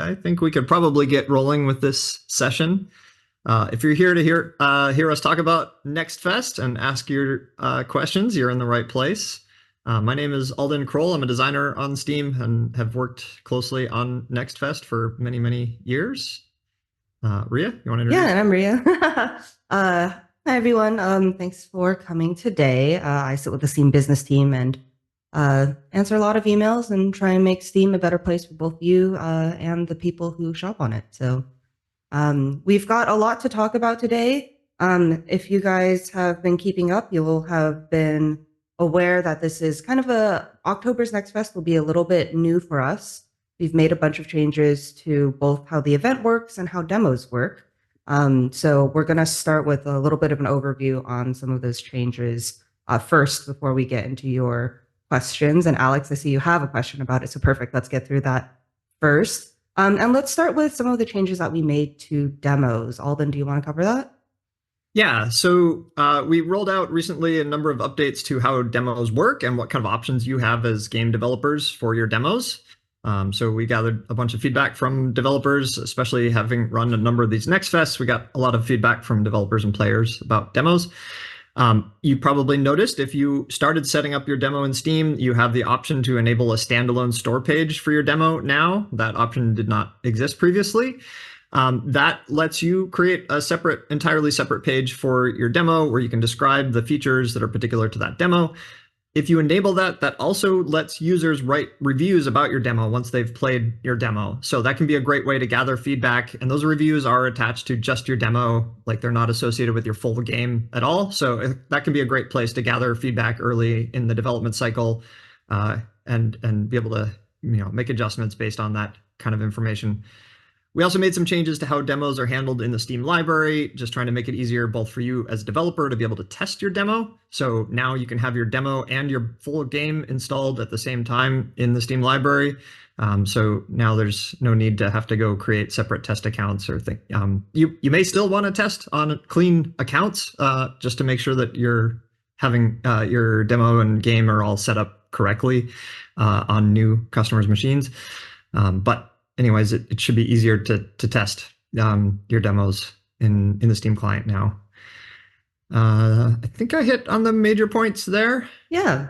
I think we could probably get rolling with this session. If you're here to hear us talk about Next Fest and ask your questions, you're in the right place. My name is Alden Kroll. I'm a designer on Steam and have worked closely on Next Fest for many, many years. Ria, you want to introduce? Yeah, and I'm Ria. Hi, everyone. Thanks for coming today. I sit with the Steam business team and answer a lot of emails and try and make Steam a better place for both you and the people who shop on it. So we've got a lot to talk about today. If you guys have been keeping up, you will have been aware that this is kind of October's Next Fest will be a little bit new for us. We've made a bunch of changes to both how the event works and how demos work. So we're going to start with a little bit of an overview on some of those changes first before we get into your questions. And Alex, I see you have a question about it. So perfect. Let's get through that first. And let's start with some of the changes that we made to demos. Alden, do you want to cover that? Yeah, so we rolled out recently a number of updates to how demos work and what kind of options you have as game developers for your demos. So we gathered a bunch of feedback from developers, especially having run a number of these Next Fests. We got a lot of feedback from developers and players about demos. You probably noticed if you started setting up your demo in Steam, you have the option to enable a standalone store page for your demo now. That option did not exist previously. That lets you create a entirely separate page for your demo where you can describe the features that are particular to that demo. If you enable that, that also lets users write reviews about your demo once they've played your demo. So that can be a great way to gather feedback. And those reviews are attached to just your demo, like they're not associated with your full game at all. So that can be a great place to gather feedback early in the development cycle and be able to make adjustments based on that kind of information. We also made some changes to how demos are handled in the Steam library, just trying to make it easier both for you as a developer to be able to test your demo. So now you can have your demo and your full game installed at the same time in the Steam library. So now there's no need to have to go create separate test accounts or things. You may still want to test on clean accounts just to make sure that you're having your demo and game are all set up correctly on new customers' machines. But anyways, it should be easier to test your demos in the Steam client now. I think I hit on the major points there. Yeah.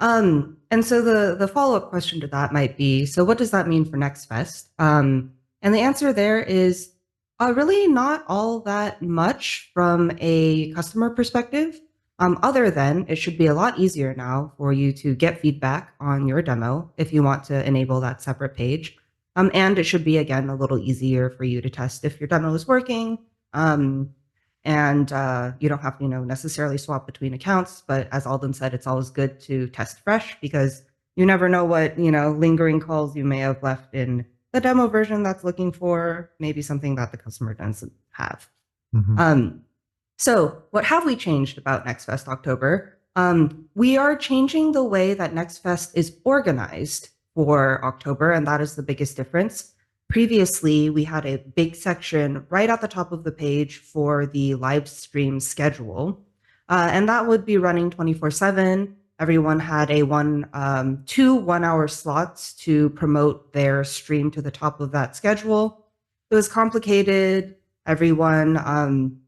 And so the follow-up question to that might be, so what does that mean for Next Fest? And the answer there is really not all that much from a customer perspective, other than it should be a lot easier now for you to get feedback on your demo if you want to enable that separate page. And it should be, again, a little easier for you to test if your demo is working. And you don't have to, necessarily swap between accounts. But as Alden said, it's always good to test fresh because you never know what, lingering calls you may have left in the demo version that's looking for maybe something that the customer doesn't have. Mm-hmm. So what have we changed about Next Fest October? We are changing the way that Next Fest is organized for October, and that is the biggest difference. Previously, we had a big section right at the top of the page for the live stream schedule, and that would be running 24/7. Everyone had two 1-hour slots to promote their stream to the top of that schedule. It was complicated. Everyone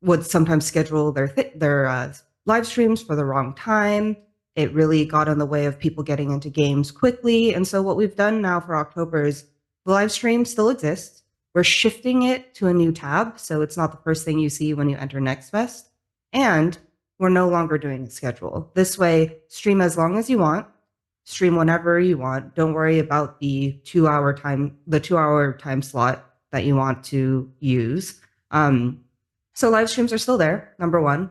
would sometimes schedule their live streams for the wrong time. It really got in the way of people getting into games quickly. And so what we've done now for October is the live stream still exists. We're shifting it to a new tab, so it's not the first thing you see when you enter Next Fest. And we're no longer doing a schedule. This way, stream as long as you want, stream whenever you want. Don't worry about the 2-hour time slot that you want to use. So live streams are still there, number one.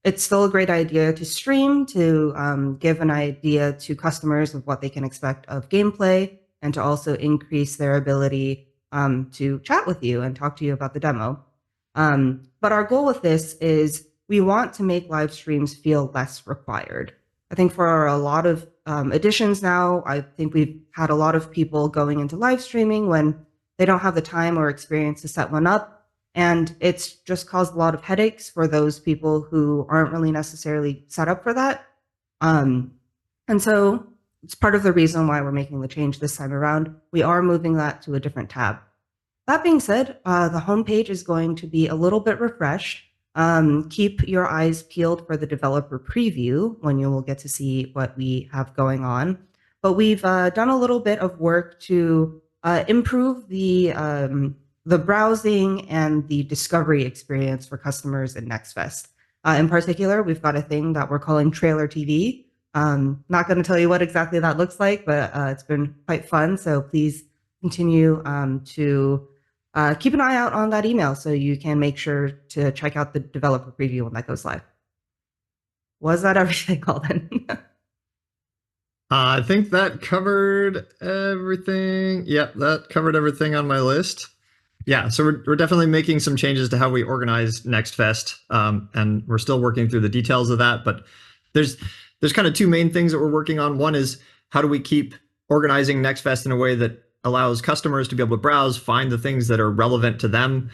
It's still a great idea to stream, to give an idea to customers of what they can expect of gameplay, and to also increase their ability to chat with you and talk to you about the demo. But our goal with this is we want to make live streams feel less required. I think for a lot of editions now, I think we've had a lot of people going into live streaming when they don't have the time or experience to set one up. And it's just caused a lot of headaches for those people who aren't really necessarily set up for that. And so it's part of the reason why we're making the change this time around. We are moving that to a different tab. That being said, the homepage is going to be a little bit refreshed. Keep your eyes peeled for the developer preview when you will get to see what we have going on. But we've done a little bit of work to improve the browsing and the discovery experience for customers in NextFest. In particular, we've got a thing that we're calling Trailer TV. Not going to tell you what exactly that looks like, but it's been quite fun. So please continue to keep an eye out on that email so you can make sure to check out the developer preview when that goes live. Was that everything, Alden? I think that covered everything. Yep, that covered everything on my list. Yeah, so we're definitely making some changes to how we organize NextFest, and we're still working through the details of that. But there's kind of two main things that we're working on. One is how do we keep organizing NextFest in a way that allows customers to be able to browse, find the things that are relevant to them.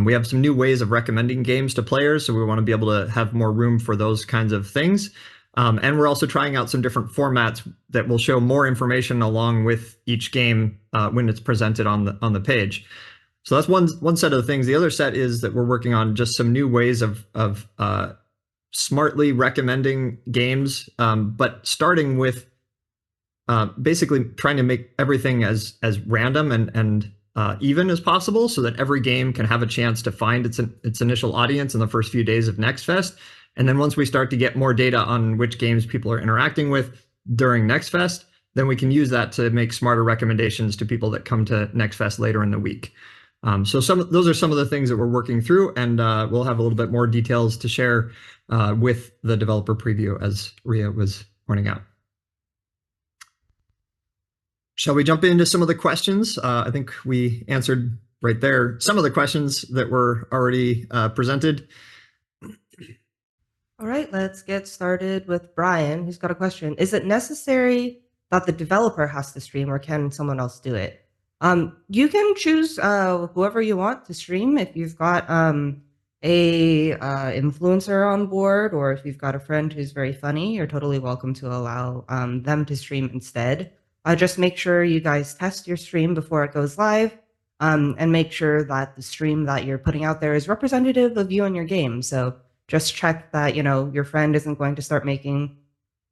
We have some new ways of recommending games to players, so we want to be able to have more room for those kinds of things. And we're also trying out some different formats that will show more information along with each game when it's presented on the page. So that's one set of the things. The other set is that we're working on just some new ways of smartly recommending games, but starting with basically trying to make everything as random and even as possible, so that every game can have a chance to find its initial audience in the first few days of NextFest. And then once we start to get more data on which games people are interacting with during NextFest, then we can use that to make smarter recommendations to people that come to NextFest later in the week. So those are some of the things that we're working through, and we'll have a little bit more details to share with the developer preview, as Ria was pointing out. Shall we jump into some of the questions? I think we answered right there some of the questions that were already presented. All right, let's get started with Brian, who's got a question. Is it necessary that the developer has to stream, or can someone else do it? You can choose whoever you want to stream. If you've got a influencer on board, or if you've got a friend who's very funny, you're totally welcome to allow them to stream instead. Just make sure you guys test your stream before it goes live, and make sure that the stream that you're putting out there is representative of you and your game. So just check that your friend isn't going to start making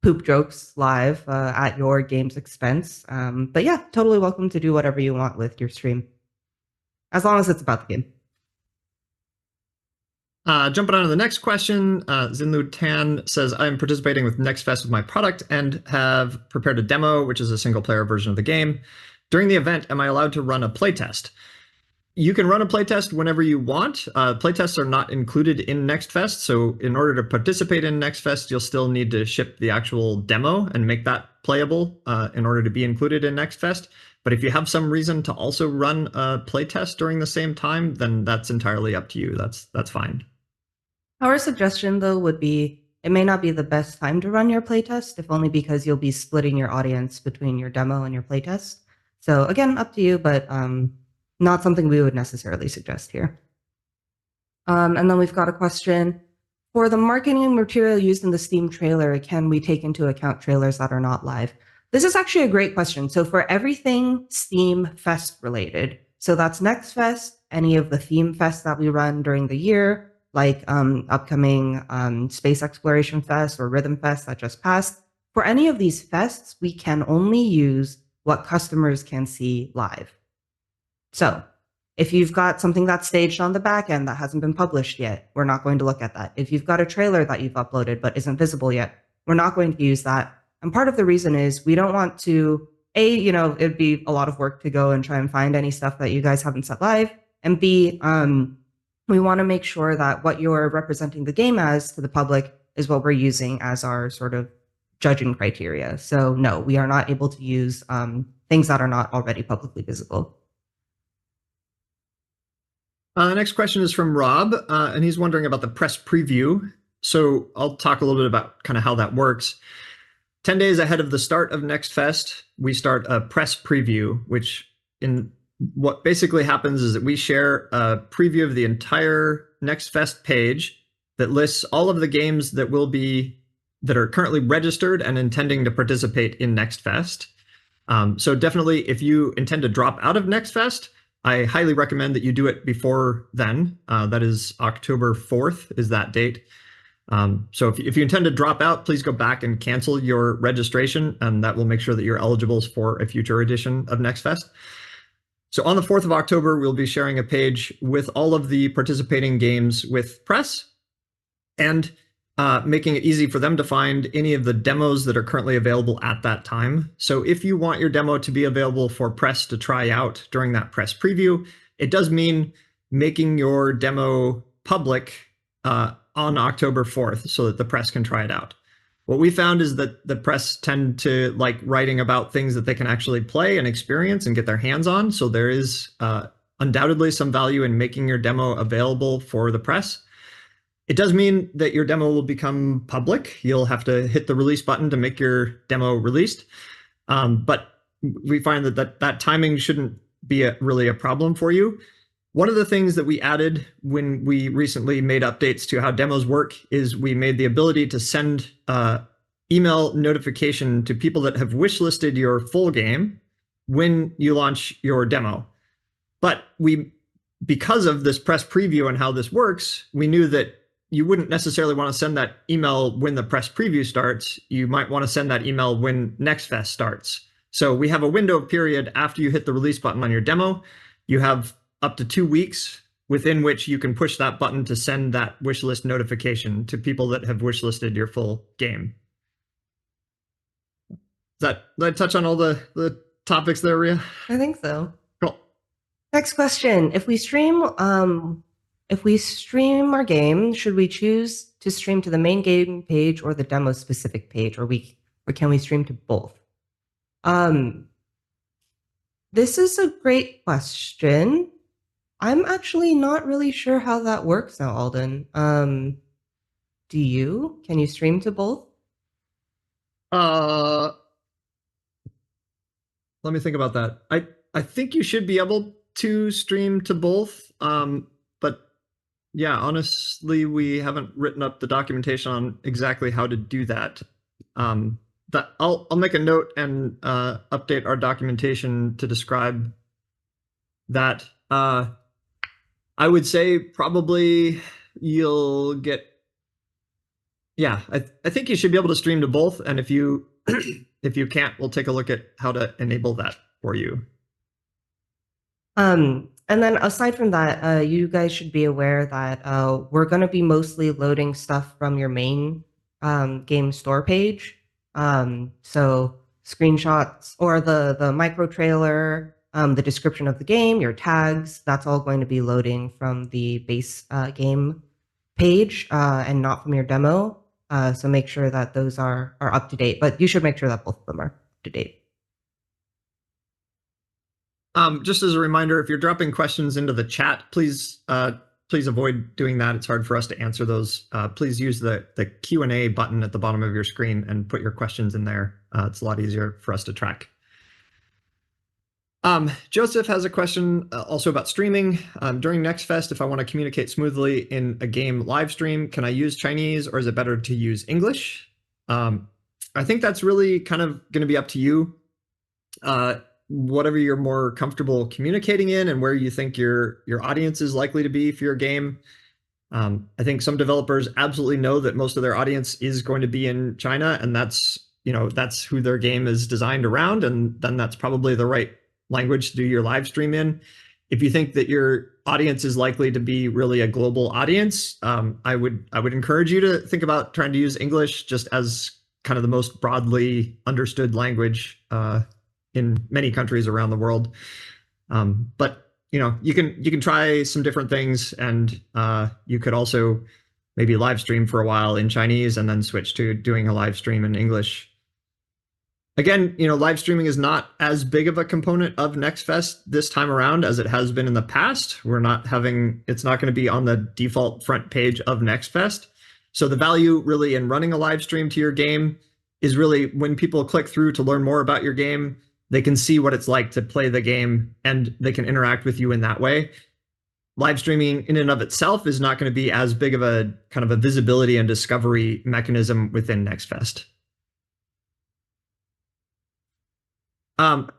poop jokes live at your game's expense. But yeah, totally welcome to do whatever you want with your stream, as long as it's about the game. Jumping on to the next question, Zinlu Tan says, I'm participating with NextFest with my product and have prepared a demo, which is a single-player version of the game. During the event, am I allowed to run a playtest? You can run a playtest whenever you want. Playtests are not included in NextFest, so in order to participate in NextFest, you'll still need to ship the actual demo and make that playable in order to be included in NextFest. But if you have some reason to also run a playtest during the same time, then that's entirely up to you. That's fine. Our suggestion, though, would be it may not be the best time to run your playtest, if only because you'll be splitting your audience between your demo and your playtest. So again, up to you, but not something we would necessarily suggest here. And then we've got a question. For the marketing material used in the Steam trailer, can we take into account trailers that are not live? This is actually a great question. So for everything Steam Fest related, so that's Next Fest, any of the theme fests that we run during the year, like upcoming Space Exploration Fest or Rhythm Fest that just passed. For any of these fests, we can only use what customers can see live. So if you've got something that's staged on the back end that hasn't been published yet, we're not going to look at that. If you've got a trailer that you've uploaded but isn't visible yet, we're not going to use that. And part of the reason is we don't want to, it'd be a lot of work to go and try and find any stuff that you guys haven't set live. And B, we want to make sure that what you're representing the game as to the public is what we're using as our sort of judging criteria. So no, we are not able to use things that are not already publicly visible. The next question is from Rob, and he's wondering about the press preview. So I'll talk a little bit about kind of how that works. 10 days ahead of the start of NextFest, we start a press preview, which in what basically happens is that we share a preview of the entire NextFest page that lists all of the games that will be that are currently registered and intending to participate in Next Fest. So definitely, if you intend to drop out of Next Fest, I highly recommend that you do it before then. That is October 4th is that date. So if you intend to drop out, please go back and cancel your registration, and that will make sure that you're eligible for a future edition of Next Fest. So on the 4th of October, we'll be sharing a page with all of the participating games with press and making it easy for them to find any of the demos that are currently available at that time. So if you want your demo to be available for press to try out during that press preview, it does mean making your demo public on October 4th so that the press can try it out. What we found is that the press tend to like writing about things that they can actually play and experience and get their hands on. So there is undoubtedly some value in making your demo available for the press. It does mean that your demo will become public. You'll have to hit the release button to make your demo released. But we find that timing shouldn't be really a problem for you. One of the things that we added when we recently made updates to how demos work is we made the ability to send email notification to people that have wishlisted your full game when you launch your demo. But because of this press preview and how this works, we knew that you wouldn't necessarily want to send that email when the press preview starts. You might want to send that email when Next Fest starts. So we have a window period after you hit the release button on your demo. You have up to 2 weeks within which you can push that button to send that wishlist notification to people that have wishlisted your full game. Did I touch on all the topics there, Ria? I think so. Cool. Next question. If we stream our game, should we choose to stream to the main game page or the demo specific page, or can we stream to both? This is a great question. I'm actually not really sure how that works now, Alden. Do you? Can you stream to both? Let me think about that. I think you should be able to stream to both. But yeah, honestly, we haven't written up the documentation on exactly how to do that. I'll make a note and update our documentation to describe that. I would say probably you'll get, yeah, I think you should be able to stream to both. And if you if you can't, we'll take a look at how to enable that for you. And then aside from that, you guys should be aware that we're going to be mostly loading stuff from your main game store page. So screenshots or the micro trailer, the description of the game, your tags, that's all going to be loading from the base game page and not from your demo. So make sure that those are up to date, but you should make sure that both of them are up to date. Just as a reminder, if you're dropping questions into the chat, please avoid doing that. It's hard for us to answer those. Please use the Q&A button at the bottom of your screen and put your questions in there. It's a lot easier for us to track. Joseph has a question also about streaming. During Next Fest, if I want to communicate smoothly in a game live stream, can I use Chinese or is it better to use English? I think that's really kind of going to be up to you. Whatever you're more comfortable communicating in and where you think your audience is likely to be for your game. I think some developers absolutely know that most of their audience is going to be in China, and that's who their game is designed around, and then that's probably the right language to do your live stream in. If you think that your audience is likely to be really a global audience, I would encourage you to think about trying to use English just as kind of the most broadly understood language in many countries around the world. But you can try some different things, and you could also maybe live stream for a while in Chinese and then switch to doing a live stream in English. Again, live streaming is not as big of a component of Next Fest this time around as it has been in the past. It's not going to be on the default front page of Next Fest. So the value really in running a live stream to your game is really when people click through to learn more about your game, they can see what it's like to play the game and they can interact with you in that way. live streaming in and of itself is not going to be as big of a kind of a visibility and discovery mechanism within NextFest. And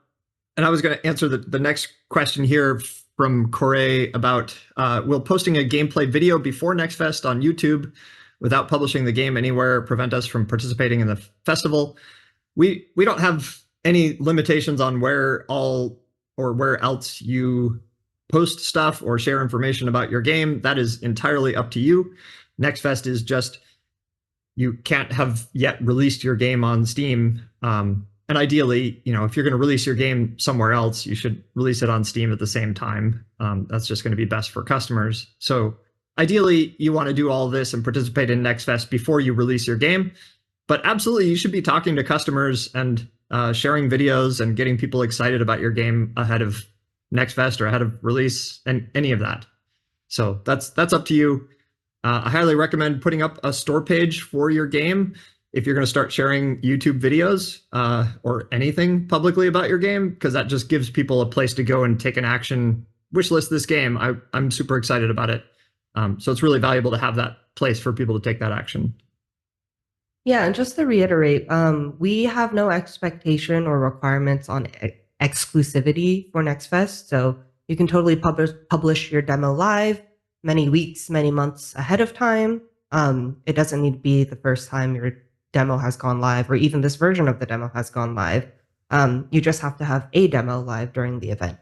I was going to answer the next question here from Corey about will posting a gameplay video before NextFest on YouTube without publishing the game anywhere prevent us from participating in the festival? We don't have any limitations on where else you post stuff or share information about your game. That is entirely up to you. NextFest is just, you can't have yet released your game on Steam. And ideally, if you're going to release your game somewhere else, you should release it on Steam at the same time. That's just going to be best for customers. So ideally, you want to do all this and participate in NextFest before you release your game. But absolutely, you should be talking to customers and sharing videos and getting people excited about your game ahead of NextFest or ahead of release and any of that. So that's up to you. I highly recommend putting up a store page for your game if you're going to start sharing YouTube videos or anything publicly about your game, because that just gives people a place to go and take an action, wishlist this game. I'm super excited about it. So it's really valuable to have that place for people to take that action. Yeah, and just to reiterate, we have no expectation or requirements on exclusivity for NextFest. So you can totally publish your demo live many weeks, many months ahead of time. It doesn't need to be the first time your demo has gone live, or even this version of the demo has gone live. You just have to have a demo live during the event.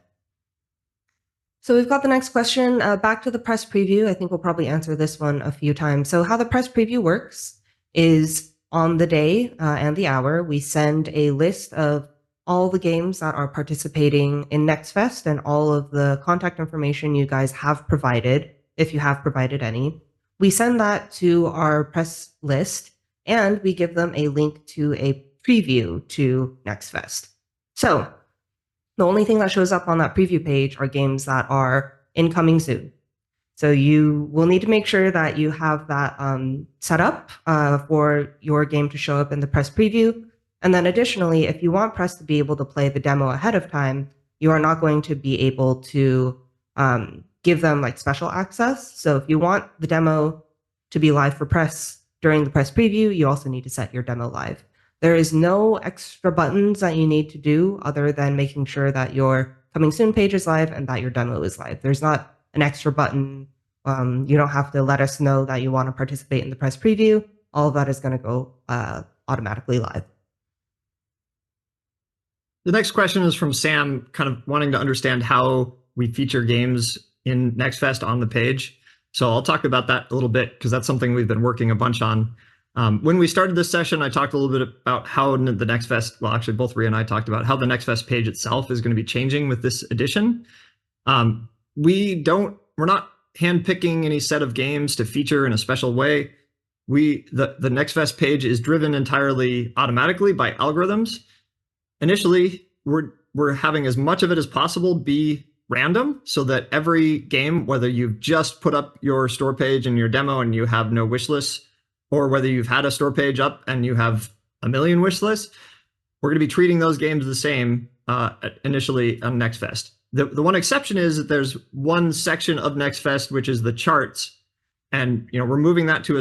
So we've got the next question, back to the press preview. I think we'll probably answer this one a few times. So how the press preview works is on the day and the hour, we send a list of all the games that are participating in NextFest and all of the contact information you guys have provided, if you have provided any. We send that to our press list, and we give them a link to a preview to NextFest. So the only thing that shows up on that preview page are games that are incoming soon. So you will need to make sure that you have that set up for your game to show up in the press preview. And then additionally, if you want press to be able to play the demo ahead of time, you are not going to be able to give them like special access. So if you want the demo to be live for press during the press preview, you also need to set your demo live. There is no extra buttons that you need to do other than making sure that your coming soon page is live and that your demo is live. There's not an extra button. You don't have to let us know that you want to participate in the press preview. All of that is going to go automatically live. The next question is from Sam, kind of wanting to understand how we feature games in NextFest on the page. So I'll talk about that a little bit because that's something we've been working a bunch on. When we started this session, I talked a little bit about how the NextFest, well, actually both Ria and I talked about how the NextFest page itself is going to be changing with this edition. We're not handpicking any set of games to feature in a special way. The NextFest page is driven entirely automatically by algorithms. Initially, we're having as much of it as possible be random so that every game, whether you've just put up your store page and your demo and you have no wish lists, or whether you've had a store page up and you have a million wish lists, we're going to be treating those games the same initially on NextFest. The one exception is that there's one section of NextFest, which is the charts. And we're moving that to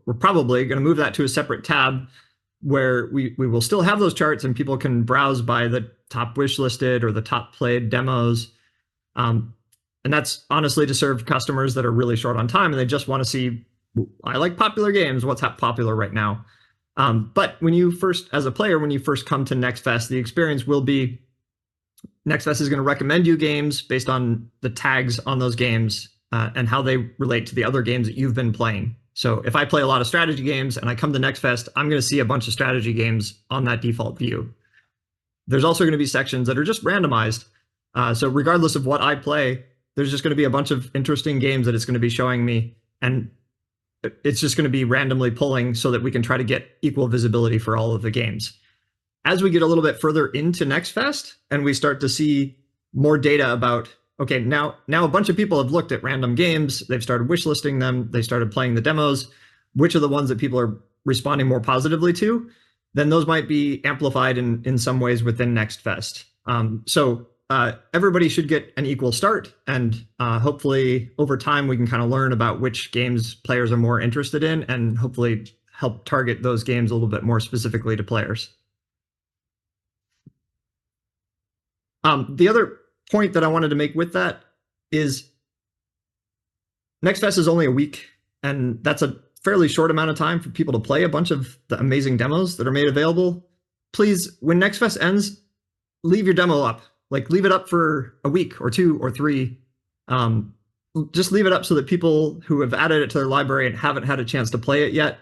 we're probably going to move that to a separate tab where we will still have those charts and people can browse by the top wish listed or the top played demos. And that's honestly to serve customers that are really short on time and they just want to see, I like popular games, what's popular right now. But when you first, as a player, when you first come to NextFest, the experience will be NextFest is going to recommend you games based on the tags on those games and how they relate to the other games that you've been playing. So if I play a lot of strategy games and I come to NextFest, I'm going to see a bunch of strategy games on that default view. There's also going to be sections that are just randomized. So regardless of what I play, there's just going to be a bunch of interesting games that it's going to be showing me. And it's just going to be randomly pulling so that we can try to get equal visibility for all of the games. As we get a little bit further into NextFest and we start to see more data about, okay, now a bunch of people have looked at random games, they've started wishlisting them, they started playing the demos, which are the ones that people are responding more positively to, then those might be amplified in some ways within NextFest. So everybody should get an equal start, and hopefully over time we can kind of learn about which games players are more interested in, and hopefully help target those games a little bit more specifically to players. The other point that I wanted to make with that is Next Fest is only a week, and that's a fairly short amount of time for people to play a bunch of the amazing demos that are made available. Please, when Next Fest ends, leave your demo up. Like, leave it up for a week or 2 or 3. Just leave it up so that people who have added it to their library and haven't had a chance to play it yet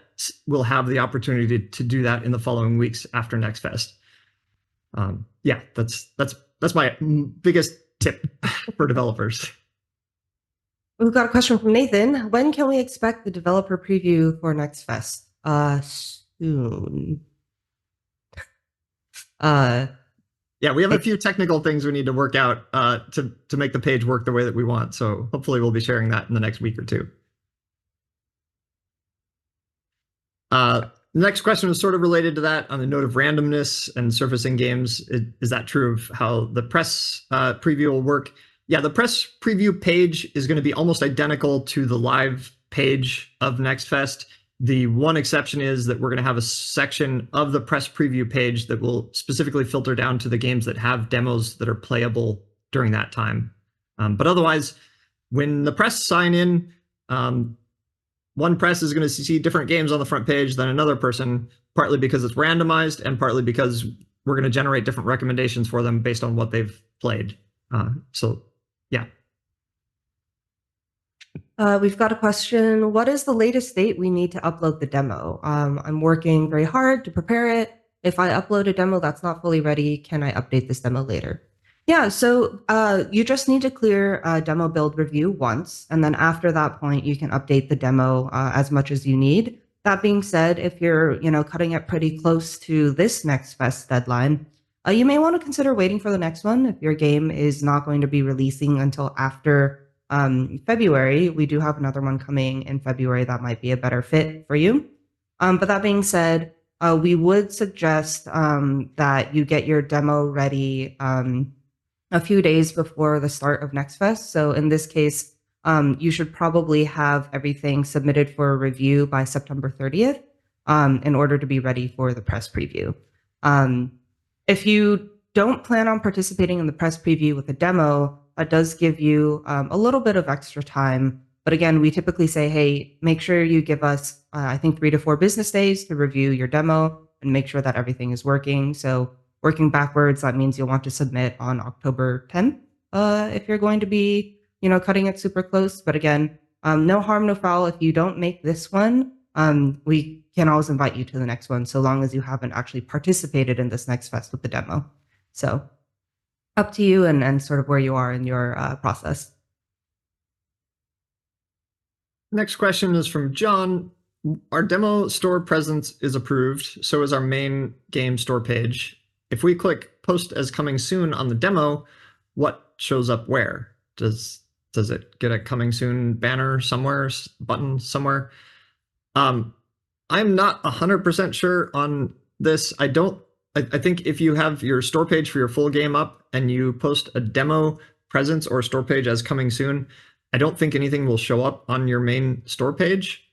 will have the opportunity to do that in the following weeks after Next Fest. Yeah, that's my biggest tip for developers. We've got a question from Nathan. When can we expect the developer preview for Next Fest? Soon. Yeah, we have a few technical things we need to work out to make the page work the way that we want. So hopefully we'll be sharing that in the next week or 2. The next question was sort of related to that on the note of randomness and surfacing games. Is that true of how the press preview will work? Yeah, the press preview page is going to be almost identical to the live page of Next Fest. The one exception is that we're going to have a section of the press preview page that will specifically filter down to the games that have demos that are playable during that time. But otherwise, when the press sign in, one press is going to see different games on the front page than another person, partly because it's randomized and partly because we're going to generate different recommendations for them based on what they've played. So, yeah. We've got a question. What is the latest date we need to upload the demo? I'm working very hard to prepare it. If I upload a demo that's not fully ready, can I update this demo later? Yeah, so you just need to clear demo build review once, and then after that point, you can update the demo as much as you need. That being said, if you're cutting it pretty close to this Next Fest deadline, you may want to consider waiting for the next one. If your game is not going to be releasing until after February, we do have another one coming in February that might be a better fit for you. But that being said, we would suggest that you get your demo ready a few days before the start of Next Fest. So in this case, you should probably have everything submitted for review by September 30th in order to be ready for the press preview. If you don't plan on participating in the press preview with a demo, that does give you a little bit of extra time. But again, we typically say, hey, make sure you give us, I think, 3 to 4 business days to review your demo and make sure that everything is working. So working backwards, that means you'll want to submit on October 10th if you're going to be, cutting it super close. But again, no harm, no foul. If you don't make this one, we can always invite you to the next one, so long as you haven't actually participated in this Next Fest with the demo. So up to you and sort of where you are in your process. Next question is from John. Our demo store presence is approved, so is our main game store page. If we click post as coming soon on the demo, what shows up where? Does it get a coming soon banner somewhere, button somewhere? I'm not 100% sure on this. I think if you have your store page for your full game up and you post a demo presence or store page as coming soon, I don't think anything will show up on your main store page.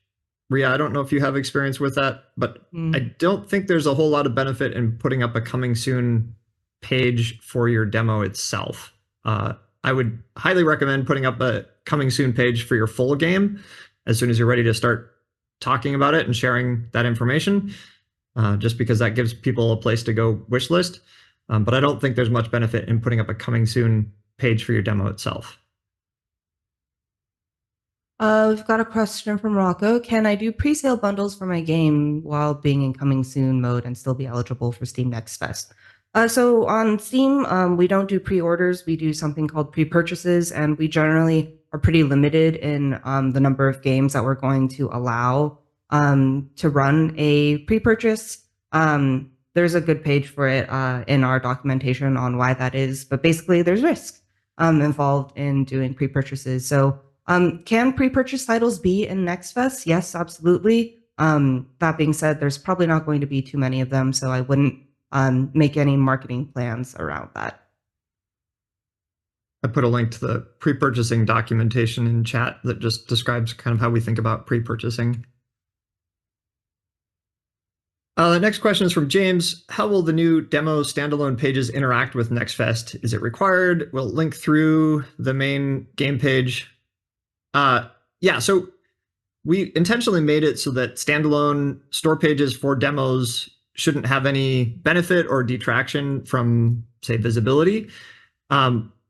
Ria, I don't know if you have experience with that, but I don't think there's a whole lot of benefit in putting up a coming soon page for your demo itself. I would highly recommend putting up a coming soon page for your full game as soon as you're ready to start talking about it and sharing that information, just because that gives people a place to go wish list. But I don't think there's much benefit in putting up a coming soon page for your demo itself. We've got a question from Rocco. Can I do pre-sale bundles for my game while being in coming soon mode and still be eligible for Steam Next Fest? So on Steam, we don't do pre-orders. We do something called pre-purchases, and we generally are pretty limited in the number of games that we're going to allow to run a pre-purchase. There's a good page for it in our documentation on why that is, but basically there's risk involved in doing pre-purchases. So can pre-purchase titles be in Next Fest? Yes, absolutely. That being said, there's probably not going to be too many of them, so I wouldn't make any marketing plans around that. I put a link to the pre-purchasing documentation in chat that just describes kind of how we think about pre-purchasing. The next question is from James. How will the new demo standalone pages interact with NextFest? Is it required? Will it link through the main game page? Yeah, so we intentionally made it so that standalone store pages for demos shouldn't have any benefit or detraction from, say, visibility.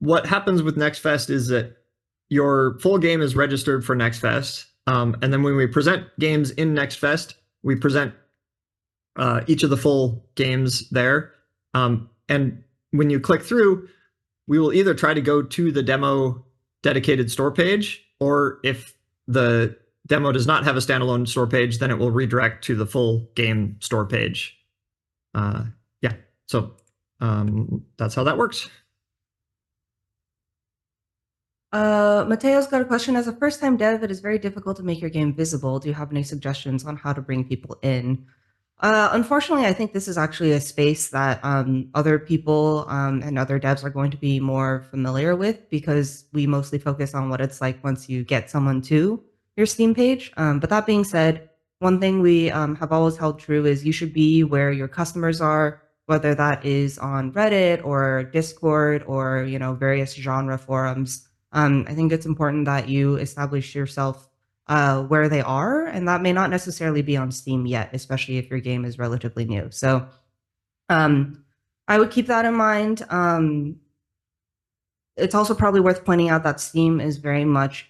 What happens with NextFest is that your full game is registered for NextFest. And then when we present games in NextFest, we present each of the full games there. And when you click through, we will either try to go to the demo dedicated store page, or if the demo does not have a standalone store page, then it will redirect to the full game store page. Yeah, so that's how that works. Mateo's got a question. As a first-time dev, it is very difficult to make your game visible. Do you have any suggestions on how to bring people in? Unfortunately, I think this is actually a space that other people and other devs are going to be more familiar with, because we mostly focus on what it's like once you get someone to your Steam page. But that being said, one thing we have always held true is you should be where your customers are, whether that is on Reddit or Discord or various genre forums. I think it's important that you establish yourself where they are, and that may not necessarily be on Steam yet, especially if your game is relatively new. So I would keep that in mind. It's also probably worth pointing out that Steam is very much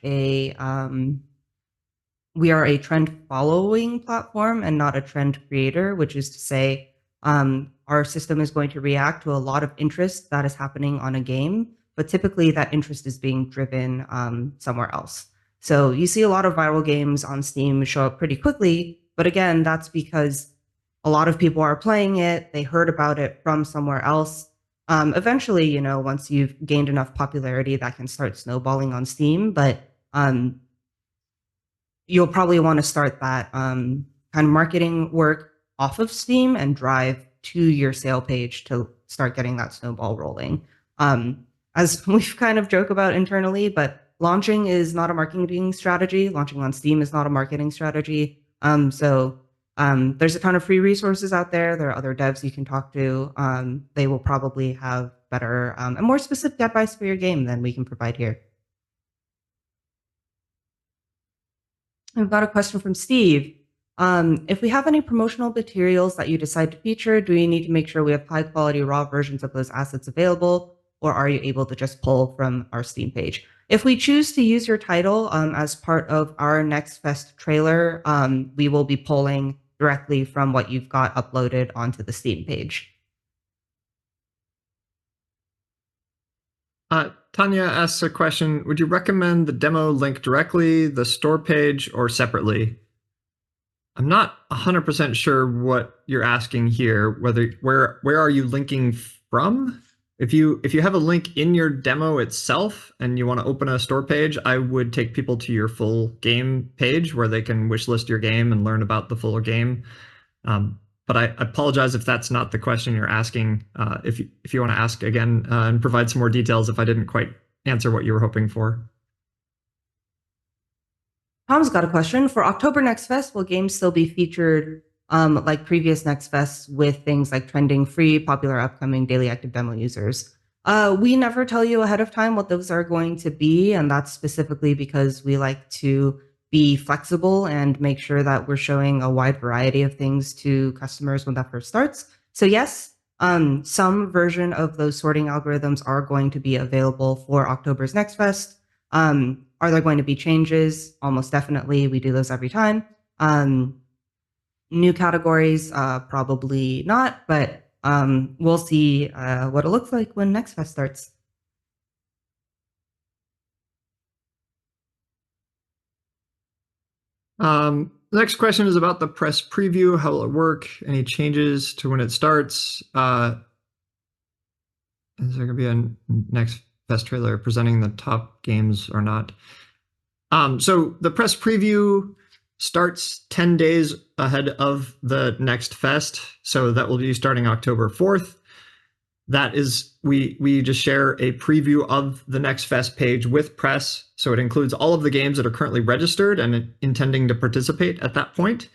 we are a trend following platform and not a trend creator, which is to say our system is going to react to a lot of interest that is happening on a game, but typically that interest is being driven somewhere else. So you see a lot of viral games on Steam show up pretty quickly, but again, that's because a lot of people are playing it, they heard about it from somewhere else. Eventually, once you've gained enough popularity, that can start snowballing on Steam, but you'll probably want to start that kind of marketing work off of Steam and drive to your sale page to start getting that snowball rolling. As we've kind of joke about internally, but launching is not a marketing strategy. Launching on Steam is not a marketing strategy. So there's a ton of free resources out there. There are other devs you can talk to. They will probably have better and more specific advice for your game than we can provide here. I've got a question from Steve. If we have any promotional materials that you decide to feature, do you need to make sure we have high quality raw versions of those assets available, or are you able to just pull from our Steam page? If we choose to use your title as part of our Next Fest trailer, we will be pulling directly from what you've got uploaded onto the Steam page. Tanya asks a question. Would you recommend the demo link directly, the store page, or separately? I'm not 100% sure what you're asking here. Where are you linking from? If you have a link in your demo itself and you want to open a store page, I would take people to your full game page where they can wishlist your game and learn about the full game. But I apologize if that's not the question you're asking. If you want to ask again and provide some more details if I didn't quite answer what you were hoping for. Tom's got a question. For October Next Fest, will games still be featured like previous Next Fests with things like trending free, popular, upcoming, daily active demo users? We never tell you ahead of time what those are going to be, and that's specifically because we like to be flexible and make sure that we're showing a wide variety of things to customers when that first starts. So yes, some version of those sorting algorithms are going to be available for October's Next Fest. Are there going to be changes? Almost definitely. We do those every time. New categories, probably not, but we'll see what it looks like when Next Fest starts. Next question is about the press preview. How will it work? Any changes to when it starts? Is there going to be a Next Fest trailer presenting the top games or not? So the press preview starts 10 days ahead of the next fest. So that will be starting October 4th. that is, we just share a preview of the Next Fest page with press. So it includes all of the games that are currently registered and intending to participate at that point.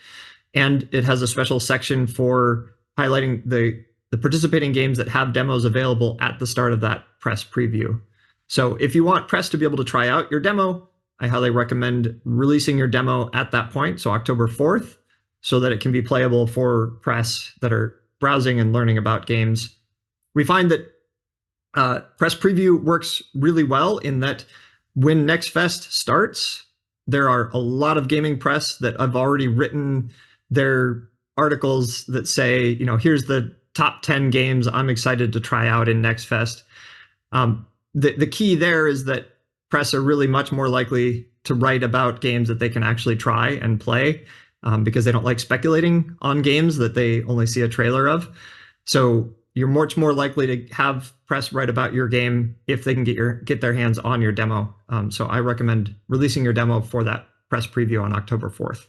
And it has a special section for highlighting the participating games that have demos available at the start of that press preview. So if you want press to be able to try out your demo, I highly recommend releasing your demo at that point, so October 4th, so that it can be playable for press that are browsing and learning about games. We find that press preview works really well in that when Next Fest starts, there are a lot of gaming press that have already written their articles that say, you know, here's the top 10 games I'm excited to try out in Next Fest. The key there is that press are really much more likely to write about games that they can actually try and play, because they don't like speculating on games that they only see a trailer of. So you're much more likely to have press write about your game if they can get their hands on your demo. So I recommend releasing your demo for that press preview on October 4th.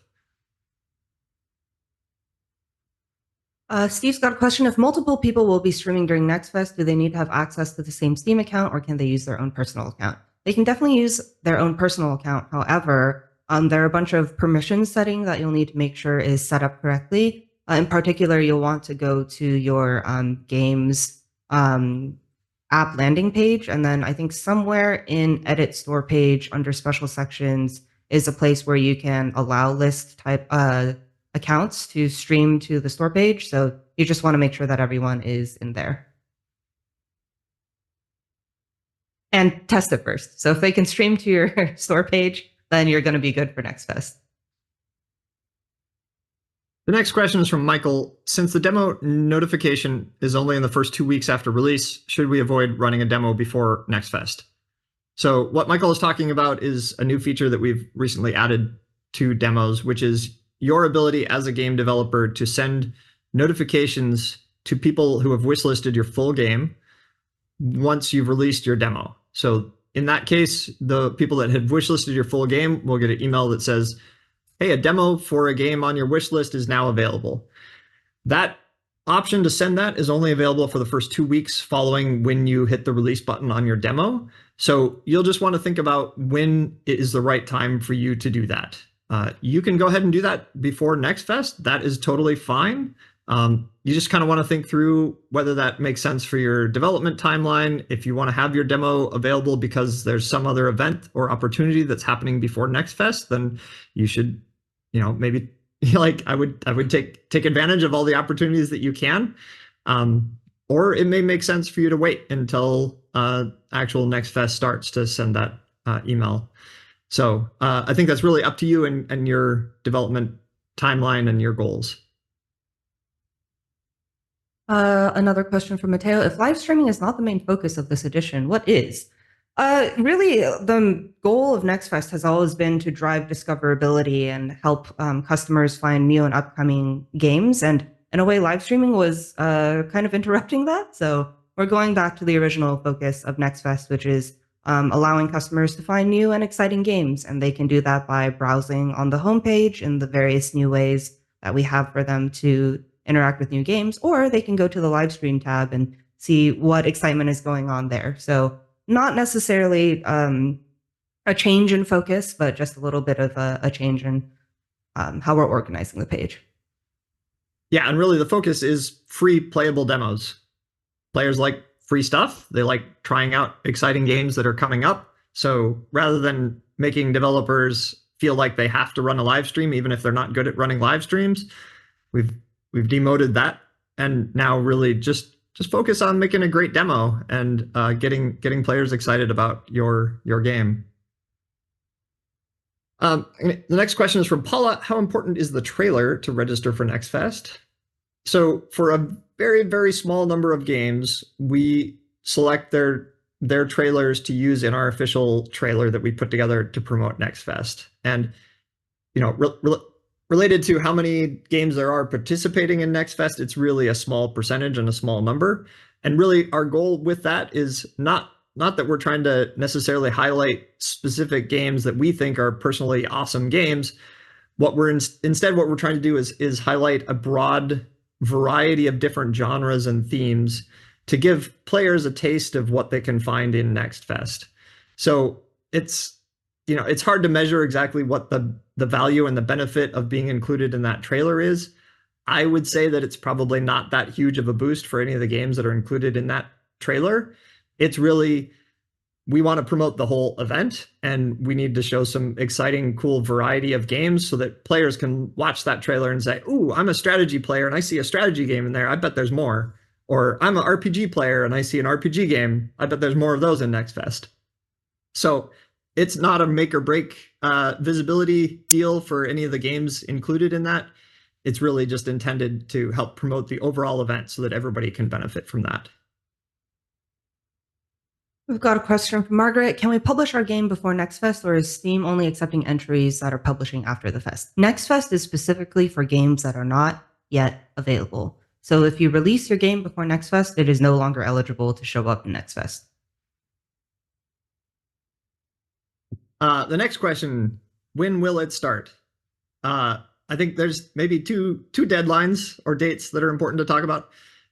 Steve's got a question. If multiple people will be streaming during Next Fest, do they need to have access to the same Steam account, or can they use their own personal account? They can definitely use their own personal account. However, there are a bunch of permission setting that you'll need to make sure is set up correctly. In particular, you'll want to go to your game's app landing page, and then I think somewhere in Edit Store page under Special Sections is a place where you can allow list type accounts to stream to the store page. So you just want to make sure that everyone is in there. And test it first. So if they can stream to your store page, then you're going to be good for Next Fest. The next question is from Michael. Since the demo notification is only in the first 2 weeks after release, should we avoid running a demo before Next Fest? So what Michael is talking about is a new feature that we've recently added to demos, which is your ability as a game developer to send notifications to people who have wishlisted your full game once you've released your demo. So in that case, the people that had wishlisted your full game will get an email that says, hey, a demo for a game on your wish list is now available. That option to send that is only available for the first 2 weeks following when you hit the release button on your demo. So you'll just want to think about when it is the right time for you to do that. You can go ahead and do that before Next Fest. That is totally fine. You just kind of want to think through whether that makes sense for your development timeline. If you want to have your demo available because there's some other event or opportunity that's happening before Next Fest, then you should, maybe like I would take advantage of all the opportunities that you can. Or it may make sense for you to wait until actual Next Fest starts to send that email. So I think that's really up to you and your development timeline and your goals. Another question from Mateo. If live streaming is not the main focus of this edition, what is? Really, the goal of Next Fest has always been to drive discoverability and help customers find new and upcoming games. And in a way, live streaming was kind of interrupting that. So we're going back to the original focus of Next Fest, which is allowing customers to find new and exciting games. And they can do that by browsing on the homepage in the various new ways that we have for them to interact with new games, or they can go to the live stream tab and see what excitement is going on there. So not necessarily a change in focus, but just a little bit of a change in how we're organizing the page. Yeah, and really the focus is free playable demos. Players like free stuff. They like trying out exciting games that are coming up. So rather than making developers feel like they have to run a live stream, even if they're not good at running live streams, we've demoted that, and now really just focus on making a great demo and getting players excited about your game. The next question is from Paula. How important is the trailer to register for Next Fest? So for a very, very small number of games, we select their trailers to use in our official trailer that we put together to promote Next Fest. And related to how many games there are participating in Next Fest, it's really a small percentage and a small number. And really our goal with that is not that we're trying to necessarily highlight specific games that we think are personally awesome games. What we're instead what we're trying to do is highlight a broad variety of different genres and themes to give players a taste of what they can find in Next Fest. So it's it's hard to measure exactly what the value and the benefit of being included in that trailer is. I would say that it's probably not that huge of a boost for any of the games that are included in that trailer. It's really, we want to promote the whole event, and we need to show some exciting, cool variety of games so that players can watch that trailer and say, "Ooh, I'm a strategy player and I see a strategy game in there. I bet there's more." Or, "I'm an RPG player and I see an RPG game. I bet there's more of those in Next Fest." So it's not a make or break visibility deal for any of the games included in that. It's really just intended to help promote the overall event so that everybody can benefit from that. We've got a question from Margaret. Can we publish our game before Next Fest, or is Steam only accepting entries that are publishing after the fest? Next Fest is specifically for games that are not yet available. So if you release your game before Next Fest, it is no longer eligible to show up in Next Fest. The next question, when will it start? I think there's maybe two deadlines or dates that are important to talk about.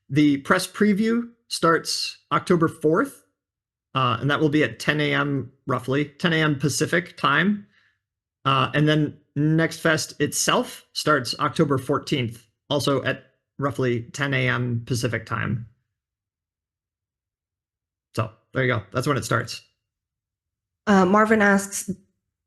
The press preview starts October 4th, and that will be at 10 a.m. roughly, 10 a.m. Pacific time. And then Next Fest itself starts October 14th, also at roughly 10 a.m. Pacific time. So there you go. That's when it starts. Marvin asks,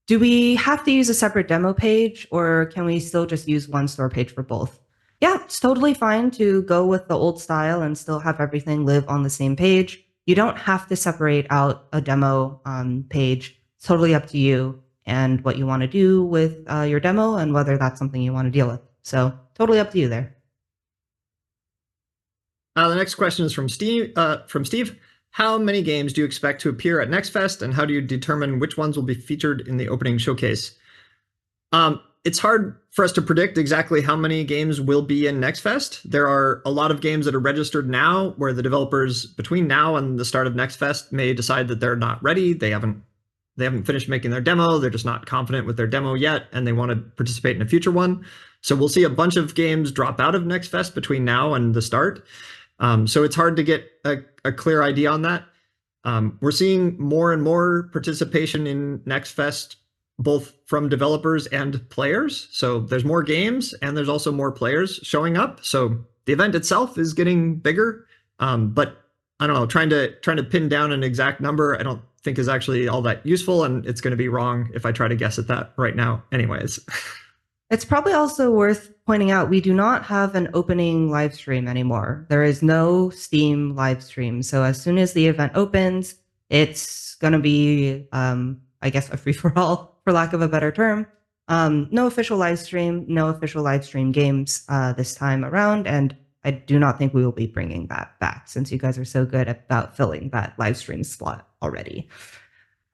do we have to use a separate demo page, or can we still just use one store page for both? Yeah, it's totally fine to go with the old style and still have everything live on the same page. You don't have to separate out a demo page. It's totally up to you and what you want to do with your demo and whether that's something you want to deal with. So totally up to you there. The next question is from Steve. How many games do you expect to appear at Next Fest, and how do you determine which ones will be featured in the opening showcase? It's hard for us to predict exactly how many games will be in Next Fest. There are a lot of games that are registered now where the developers between now and the start of Next Fest may decide that they're not ready. They haven't finished making their demo. They're just not confident with their demo yet, and they want to participate in a future one. So we'll see a bunch of games drop out of Next Fest between now and the start. So it's hard to get a clear idea on that. We're seeing more and more participation in Next Fest, both from developers and players. So there's more games and there's also more players showing up. So the event itself is getting bigger. But I don't know, trying to pin down an exact number, I don't think is actually all that useful. And it's going to be wrong if I try to guess at that right now anyways. It's probably also worth pointing out we do not have an opening live stream anymore. There is no Steam live stream. So as soon as the event opens, it's going to be, I guess, a free-for-all, for lack of a better term. No official live stream, no official live stream games this time around. And I do not think we will be bringing that back since you guys are so good about filling that live stream slot already.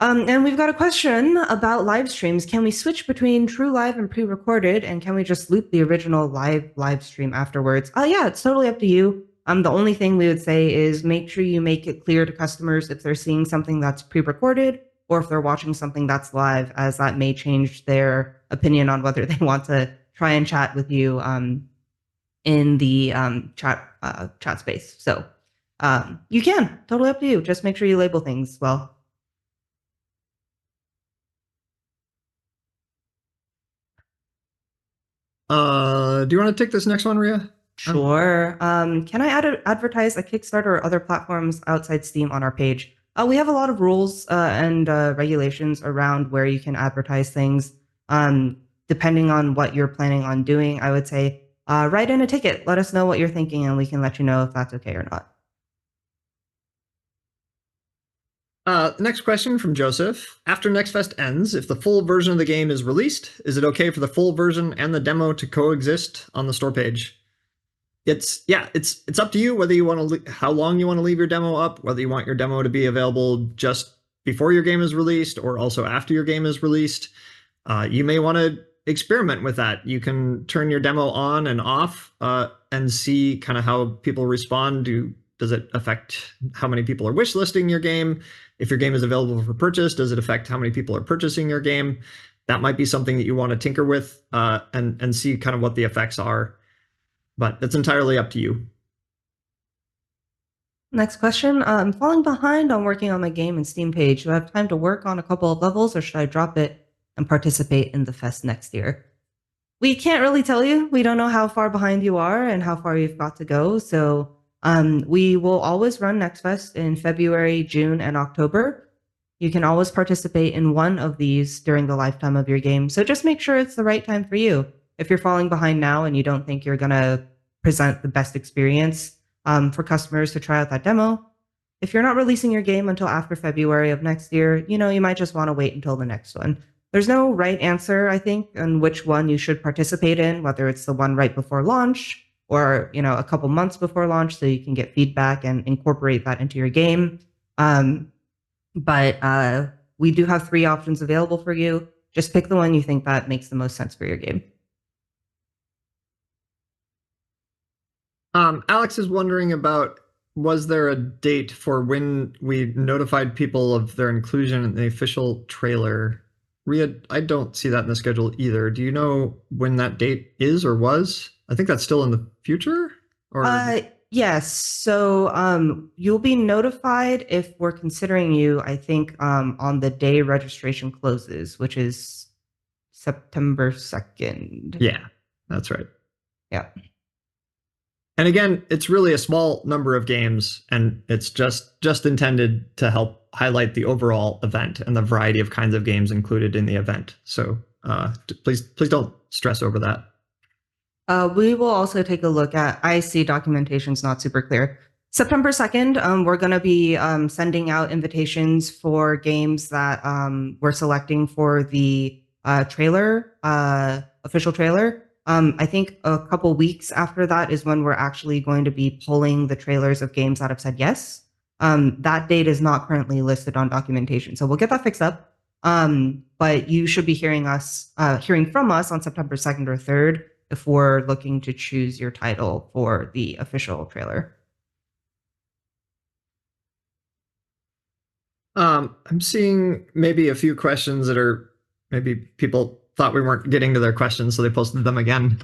And we've got a question about live streams. Can we switch between true live and pre-recorded? And can we just loop the original live stream afterwards? Yeah, it's totally up to you. The only thing we would say is make sure you make it clear to customers if they're seeing something that's pre-recorded or if they're watching something that's live, as that may change their opinion on whether they want to try and chat with you in the chat space. So you can, totally up to you. Just make sure you label things well. Do you want to take this next one, Ria? Sure. Can I advertise a Kickstarter or other platforms outside Steam on our page? We have a lot of rules and regulations around where you can advertise things. Depending on what you're planning on doing, I would say write in a ticket. Let us know what you're thinking, and we can let you know if that's okay or not. Next question from Joseph. After Next Fest ends, if the full version of the game is released, is it okay for the full version and the demo to coexist on the store page? It's up to you whether you want to how long you want to leave your demo up, whether you want your demo to be available just before your game is released or also after your game is released. You may want to experiment with that. You can turn your demo on and off and see kind of how people respond. Does it affect how many people are wishlisting your game? If your game is available for purchase, does it affect how many people are purchasing your game? That might be something that you want to tinker with and see kind of what the effects are. But it's entirely up to you. Next question. I'm falling behind on working on my game and Steam page. Do I have time to work on a couple of levels or should I drop it and participate in the fest next year? We can't really tell you. We don't know how far behind you are and how far you've got to go. So we will always run Next Fest in February, June, and October. You can always participate in one of these during the lifetime of your game. So just make sure it's the right time for you. If you're falling behind now and you don't think you're going to present the best experience for customers to try out that demo, if you're not releasing your game until after February of next year, you might just want to wait until the next one. There's no right answer, I think, on which one you should participate in, whether it's the one right before launch or, a couple months before launch so you can get feedback and incorporate that into your game. But we do have 3 options available for you. Just pick the one you think that makes the most sense for your game. Alex is wondering about, was there a date for when we notified people of their inclusion in the official trailer? Ria, I don't see that in the schedule either. Do you know when that date is or was? I think that's still in the future? Or Yes. So you'll be notified if we're considering you, I think, on the day registration closes, which is September 2nd. yeah, that's right. Yeah. And again, it's really a small number of games, and it's just intended to help highlight the overall event and the variety of kinds of games included in the event. So please don't stress over that. We will also take a look at, I see documentation's not super clear. September 2nd, we're going to be sending out invitations for games that we're selecting for the trailer, official trailer. I think a couple weeks after that is when we're actually going to be pulling the trailers of games that have said yes. That date is not currently listed on documentation, so we'll get that fixed up. But you should be hearing from us on September 2nd or 3rd if we're looking to choose your title for the official trailer. I'm seeing maybe a few questions that are maybe people thought we weren't getting to their questions, so they posted them again.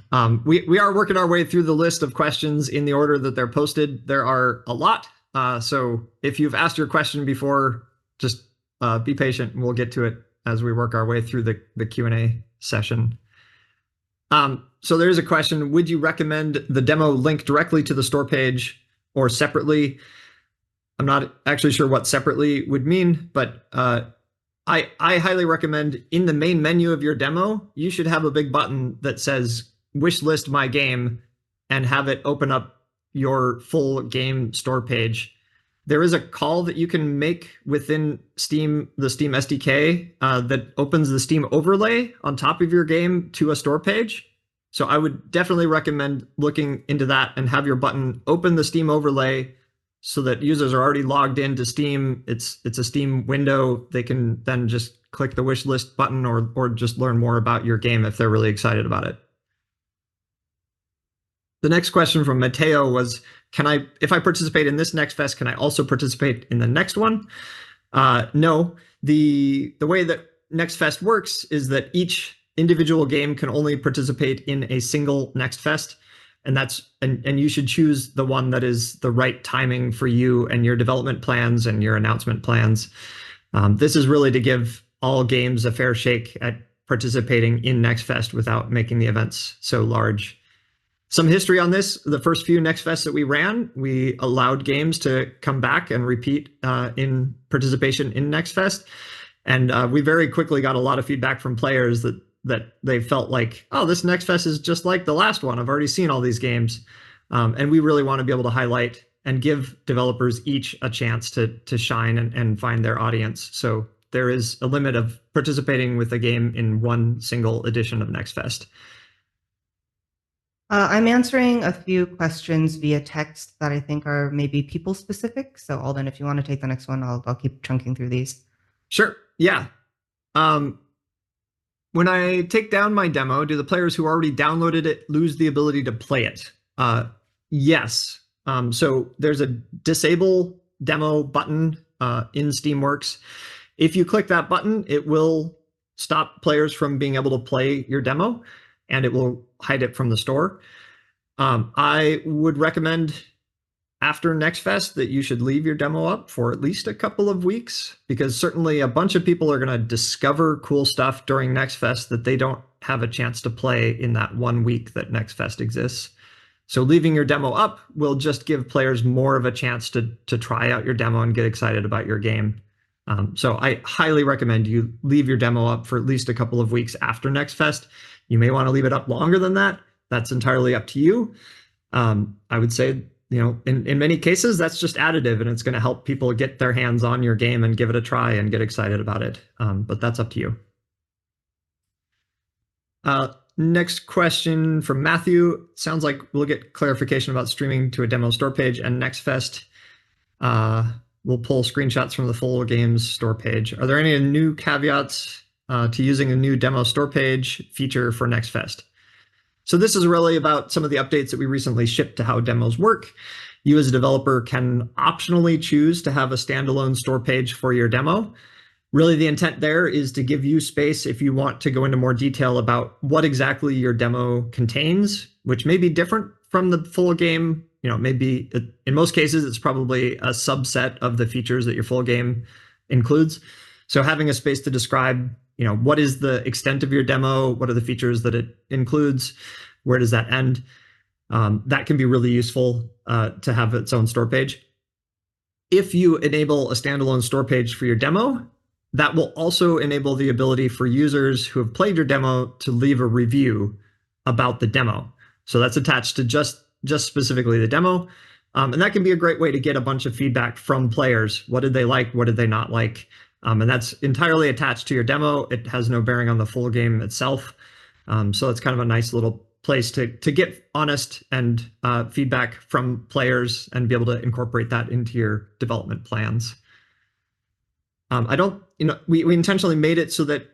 We are working our way through the list of questions in the order that they're posted. There are a lot. So if you've asked your question before, just be patient and we'll get to it as we work our way through the Q&A session. So there's a question, would you recommend the demo link directly to the store page or separately? I'm not actually sure what separately would mean, but I highly recommend in the main menu of your demo, you should have a big button that says wishlist my game and have it open up your full game store page. There is a call that you can make within Steam, the Steam SDK, that opens the Steam overlay on top of your game to a store page. So I would definitely recommend looking into that and have your button open the Steam overlay so that users are already logged into Steam. It's a Steam window. They can then just click the wish list button or just learn more about your game if they're really excited about it. The next question from Mateo was, if I participate in this next fest, can I also participate in the next one? No. The way that Next Fest works is that each individual game can only participate in a single Next Fest, and you should choose the one that is the right timing for you and your development plans and your announcement plans. This is really to give all games a fair shake at participating in Next Fest without making the events so large. Some history on this, the first few Next Fests that we ran, we allowed games to come back and repeat in participation in Next Fest. And we very quickly got a lot of feedback from players that they felt like, oh, this Next Fest is just like the last one. I've already seen all these games. And we really want to be able to highlight and give developers each a chance to shine and find their audience. So there is a limit of participating with a game in one single edition of Next Fest. I'm answering a few questions via text that I think are maybe people specific. So Alden, if you want to take the next one, I'll keep chunking through these. Sure. Yeah. When I take down my demo, do the players who already downloaded it lose the ability to play it? Yes. So there's a disable demo button in Steamworks. If you click that button, it will stop players from being able to play your demo, and it will hide it from the store. I would recommend after Next Fest that you should leave your demo up for at least a couple of weeks, because certainly a bunch of people are going to discover cool stuff during Next Fest that they don't have a chance to play in that 1 week that Next Fest exists. So leaving your demo up will just give players more of a chance to try out your demo and get excited about your game. So I highly recommend you leave your demo up for at least a couple of weeks after Next Fest. You may want to leave it up longer than that. That's entirely up to you. I would say, in many cases, that's just additive, and it's going to help people get their hands on your game and give it a try and get excited about it. But that's up to you. Next question from Matthew. Sounds like we'll get clarification about streaming to a demo store page, and Next Fest we'll pull screenshots from the full games store page. Are there any new caveats to using a new demo store page feature for Next Fest? So this is really about some of the updates that we recently shipped to how demos work. You as a developer can optionally choose to have a standalone store page for your demo. Really, the intent there is to give you space if you want to go into more detail about what exactly your demo contains, which may be different from the full game. Maybe in most cases, it's probably a subset of the features that your full game includes. So having a space to describe, what is the extent of your demo? What are the features that it includes? Where does that end? That can be really useful to have its own store page. If you enable a standalone store page for your demo, that will also enable the ability for users who have played your demo to leave a review about the demo. So that's attached to just specifically the demo. And that can be a great way to get a bunch of feedback from players. What did they like? What did they not like? And that's entirely attached to your demo. It has no bearing on the full game itself. So it's kind of a nice little place to get honest and feedback from players and be able to incorporate that into your development plans. We intentionally made it so that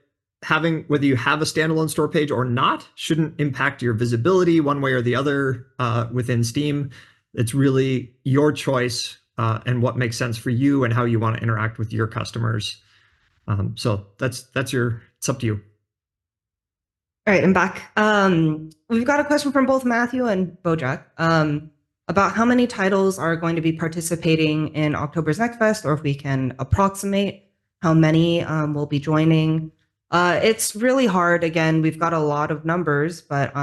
whether you have a standalone store page or not shouldn't impact your visibility one way or the other within Steam. It's really your choice and what makes sense for you and how you want to interact with your customers. So it's up to you. All right, I'm back. We've got a question from both Matthew and Bojack about how many titles are going to be participating in October's Next Fest, or if we can approximate how many will be joining. It's really hard. Again, we've got a lot of numbers, but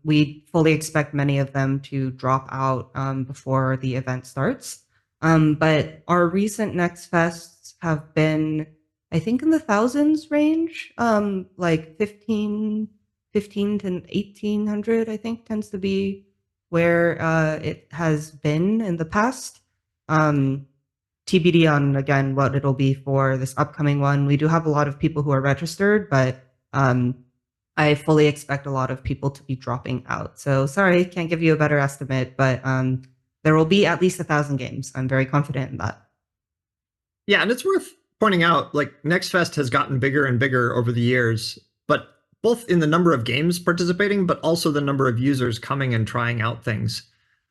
we fully expect many of them to drop out before the event starts. But our recent Next Fests have been, I think, in the thousands range, like 15 to 1,800, I think, tends to be where it has been in the past. TBD on, again, what it'll be for this upcoming one. We do have a lot of people who are registered, but I fully expect a lot of people to be dropping out. So sorry, can't give you a better estimate, but there will be at least 1,000 games. I'm very confident in that. Yeah, and it's worth pointing out, like, Next Fest has gotten bigger and bigger over the years, but both in the number of games participating, but also the number of users coming and trying out things.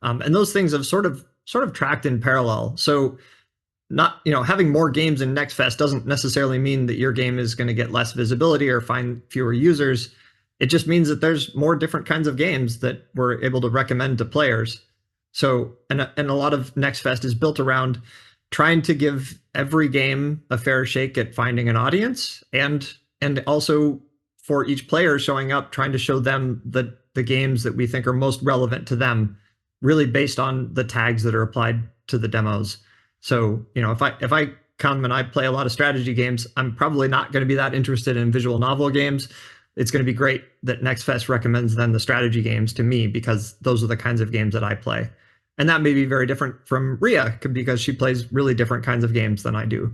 And those things have sort of tracked in parallel. So having more games in Next Fest doesn't necessarily mean that your game is going to get less visibility or find fewer users. It just means that there's more different kinds of games that we're able to recommend to players. So, and a lot of Next Fest is built around trying to give every game a fair shake at finding an audience, and also for each player showing up, trying to show them the games that we think are most relevant to them, really based on the tags that are applied to the demos. So, if I come and I play a lot of strategy games, I'm probably not going to be that interested in visual novel games. It's going to be great that Next Fest recommends then the strategy games to me, because those are the kinds of games that I play. And that may be very different from Ria, because she plays really different kinds of games than I do.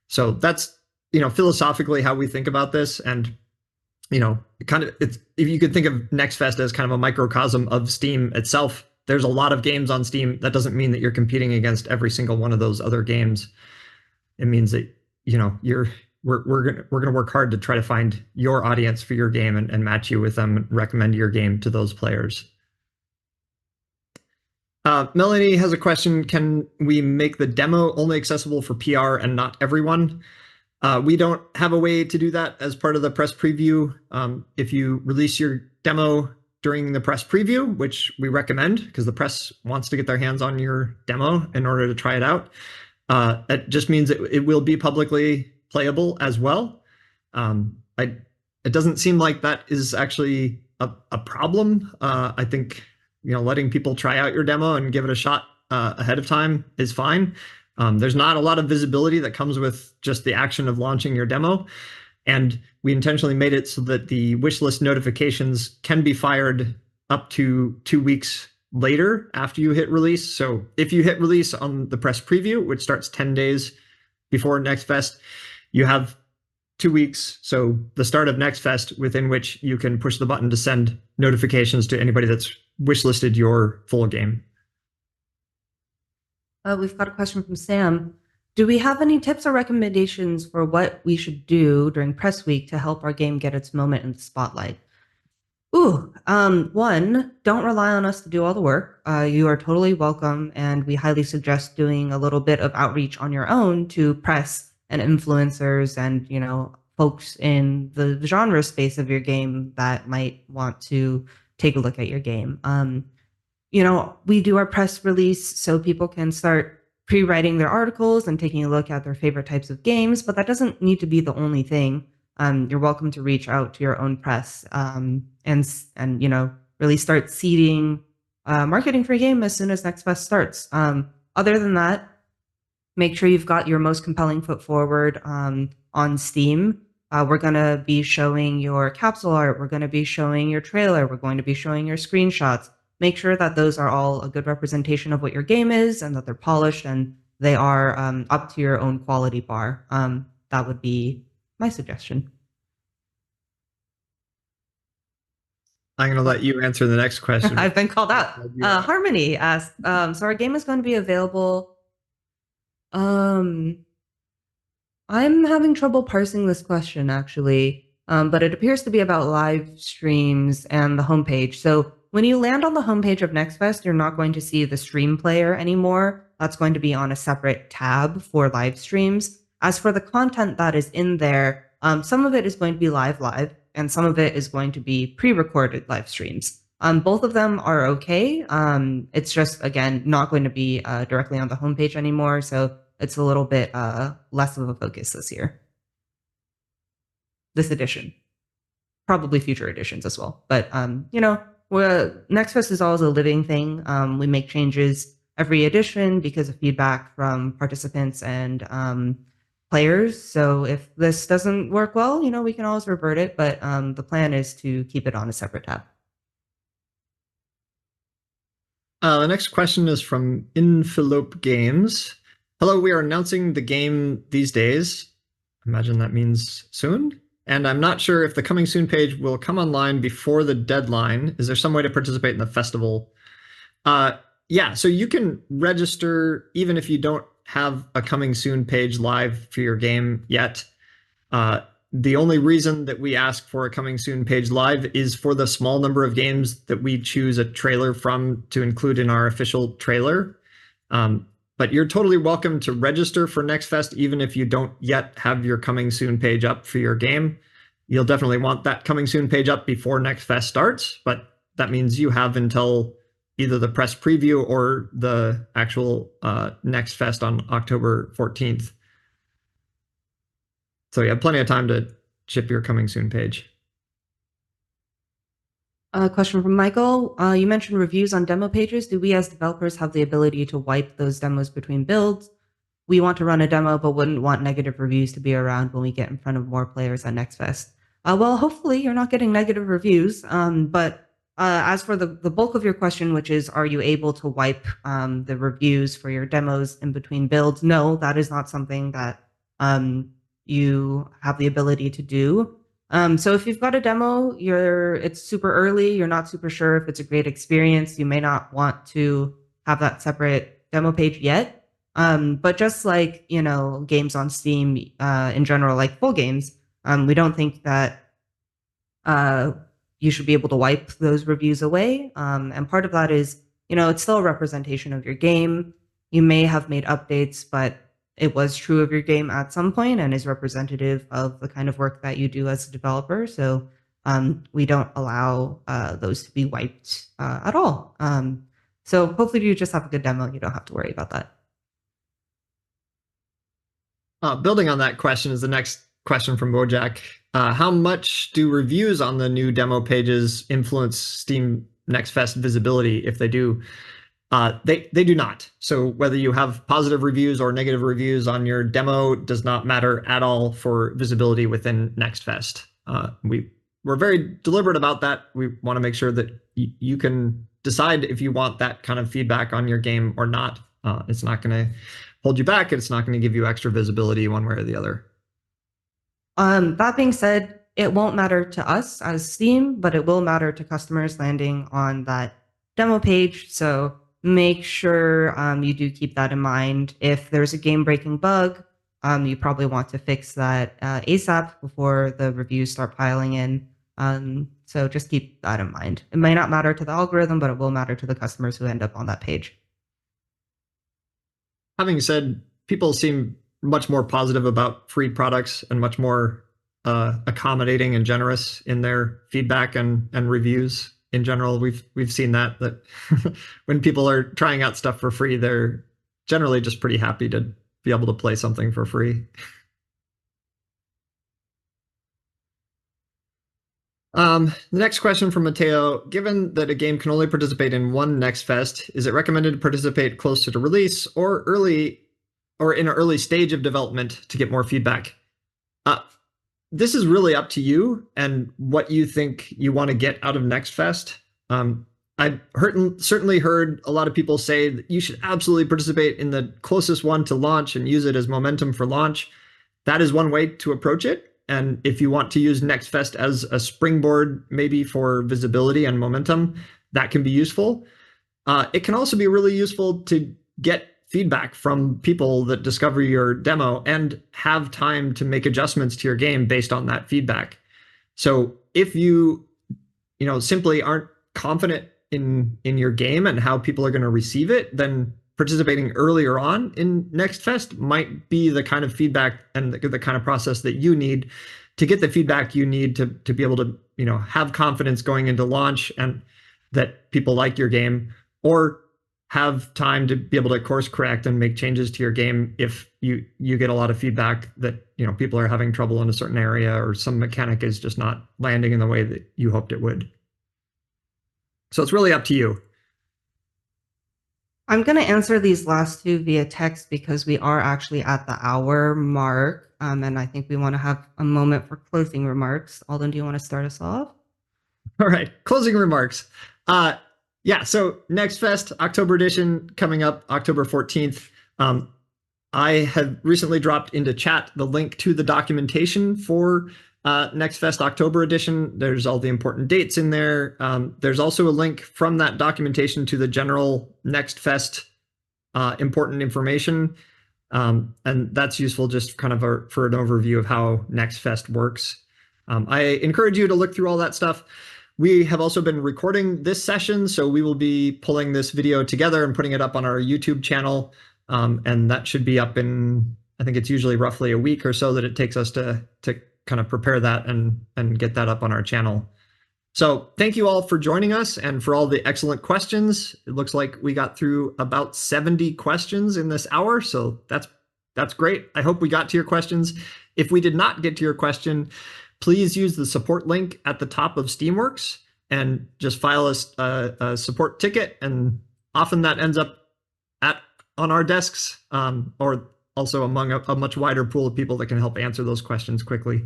So that's, philosophically how we think about this. And, if you could think of Next Fest as kind of a microcosm of Steam itself, there's a lot of games on Steam. That doesn't mean that you're competing against every single one of those other games. It means that, we're gonna work hard to try to find your audience for your game and match you with them and recommend your game to those players. Melanie has a question. Can we make the demo only accessible for PR and not everyone? We don't have a way to do that as part of the press preview. If you release your demo during the press preview, which we recommend because the press wants to get their hands on your demo in order to try it out. That just means it will be publicly playable as well. It doesn't seem like that is actually a problem. I think letting people try out your demo and give it a shot ahead of time is fine. There's not a lot of visibility that comes with just the action of launching your demo. And we intentionally made it so that the wishlist notifications can be fired up to 2 weeks later after you hit release. So if you hit release on the press preview, which starts 10 days before Next Fest, you have 2 weeks. So the start of Next Fest, within which you can push the button to send notifications to anybody that's wishlisted your full game. We've got a question from Sam. Do we have any tips or recommendations for what we should do during press week to help our game get its moment in the spotlight? One, don't rely on us to do all the work. You are totally welcome, and we highly suggest doing a little bit of outreach on your own to press and influencers and, folks in the genre space of your game that might want to take a look at your game. We do our press release so people can start pre-writing their articles and taking a look at their favorite types of games, but that doesn't need to be the only thing. You're welcome to reach out to your own press and really start seeding marketing for your game as soon as Next Fest starts. Other than that, make sure you've got your most compelling foot forward on Steam. We're going to be showing your capsule art. We're going to be showing your trailer. We're going to be showing your screenshots. Make sure that those are all a good representation of what your game is and that they're polished and they are up to your own quality bar. That would be my suggestion. I'm going to let you answer the next question. I've been called out. Harmony asked, so our game is going to be available. I'm having trouble parsing this question, actually, but it appears to be about live streams and the homepage. So when you land on the homepage of NextFest, you're not going to see the stream player anymore. That's going to be on a separate tab for live streams. As for the content that is in there, some of it is going to be live, and some of it is going to be pre-recorded live streams. Both of them are okay. It's just, again, not going to be directly on the homepage anymore, so it's a little bit less of a focus this year. This edition. Probably future editions as well. But, NextFest is always a living thing. We make changes every edition because of feedback from participants and players. So if this doesn't work well, we can always revert it. But the plan is to keep it on a separate tab. The next question is from Infilope Games. Hello, we are announcing the game these days. I imagine that means soon. And I'm not sure if the coming soon page will come online before the deadline. Is there some way to participate in the festival? Yeah, so you can register even if you don't have a coming soon page live for your game yet. The only reason that we ask for a coming soon page live is for the small number of games that we choose a trailer from to include in our official trailer. But you're totally welcome to register for Next Fest even if you don't yet have your coming soon page up for your game. You'll definitely want that coming soon page up before Next Fest starts, but that means you have until either the press preview or the actual Next Fest on October 14th. So you have plenty of time to ship your coming soon page. A question from Michael. You mentioned reviews on demo pages. Do we as developers have the ability to wipe those demos between builds? We want to run a demo, but wouldn't want negative reviews to be around when we get in front of more players at Next Fest. Well, hopefully you're not getting negative reviews. But as for the bulk of your question, which is, are you able to wipe the reviews for your demos in between builds? No, that is not something that you have the ability to do. So if you've got a demo, it's super early, you're not super sure if it's a great experience, you may not want to have that separate demo page yet. But just like, games on Steam in general, like full games, we don't think that you should be able to wipe those reviews away. And part of that is, it's still a representation of your game. You may have made updates, but it was true of your game at some point and is representative of the kind of work that you do as a developer. So we don't allow those to be wiped at all. So hopefully you just have a good demo. You don't have to worry about that. Building on that question is the next question from Bojack. How much do reviews on the new demo pages influence Steam Next Fest visibility? If they do, they do not. So whether you have positive reviews or negative reviews on your demo does not matter at all for visibility within Next Fest. We're very deliberate about that. We want to make sure that you can decide if you want that kind of feedback on your game or not. It's not going to hold you back. It's not going to give you extra visibility one way or the other. That being said, it won't matter to us as Steam, but it will matter to customers landing on that demo page. So make sure you do keep that in mind. If there's a game-breaking bug, you probably want to fix that ASAP before the reviews start piling in. So just keep that in mind. It might not matter to the algorithm, but it will matter to the customers who end up on that page. Having said, people seem much more positive about free products and much more accommodating and generous in their feedback and reviews. In general, we've seen that when people are trying out stuff for free, they're generally just pretty happy to be able to play something for free. The next question from Mateo. Given that a game can only participate in one Next Fest, is it recommended to participate closer to release or in an early stage of development to get more feedback? This is really up to you and what you think you want to get out of Next Fest. I've certainly heard a lot of people say that you should absolutely participate in the closest one to launch and use it as momentum for launch. That is one way to approach it. And if you want to use Next Fest as a springboard, maybe for visibility and momentum, that can be useful. It can also be really useful to get feedback from people that discover your demo and have time to make adjustments to your game based on that feedback. So if you simply aren't confident in your game and how people are going to receive it, then participating earlier on in Next Fest might be the kind of feedback and the kind of process that you need to get the feedback you need to be able to have confidence going into launch and that people like your game, or have time to be able to course correct and make changes to your game if you get a lot of feedback that people are having trouble in a certain area or some mechanic is just not landing in the way that you hoped it would. So it's really up to you. I'm going to answer these last two via text because we are actually at the hour mark, and I think we want to have a moment for closing remarks. Alden, do you want to start us off? All right, closing remarks. Yeah, so Next Fest, October edition, coming up October 14th. I have recently dropped into chat the link to the documentation for Next Fest October edition. There's all the important dates in there. There's also a link from that documentation to the general Next Fest important information. And that's useful just kind of for an overview of how Next Fest works. I encourage you to look through all that stuff. We have also been recording this session, so we will be pulling this video together and putting it up on our YouTube channel. And that should be up in, I think it's usually roughly a week or so that it takes us to kind of prepare that and get that up on our channel. So thank you all for joining us and for all the excellent questions. It looks like we got through about 70 questions in this hour, so that's great. I hope we got to your questions. If we did not get to your question, please use the support link at the top of Steamworks and just file a support ticket, and often that ends up on our desks, or also among a much wider pool of people that can help answer those questions quickly.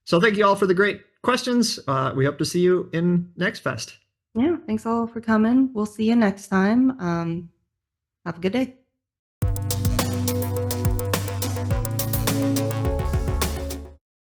So thank you all for the great questions. We hope to see you in Next Fest. Yeah, thanks all for coming. We'll see you next time. Have a good day.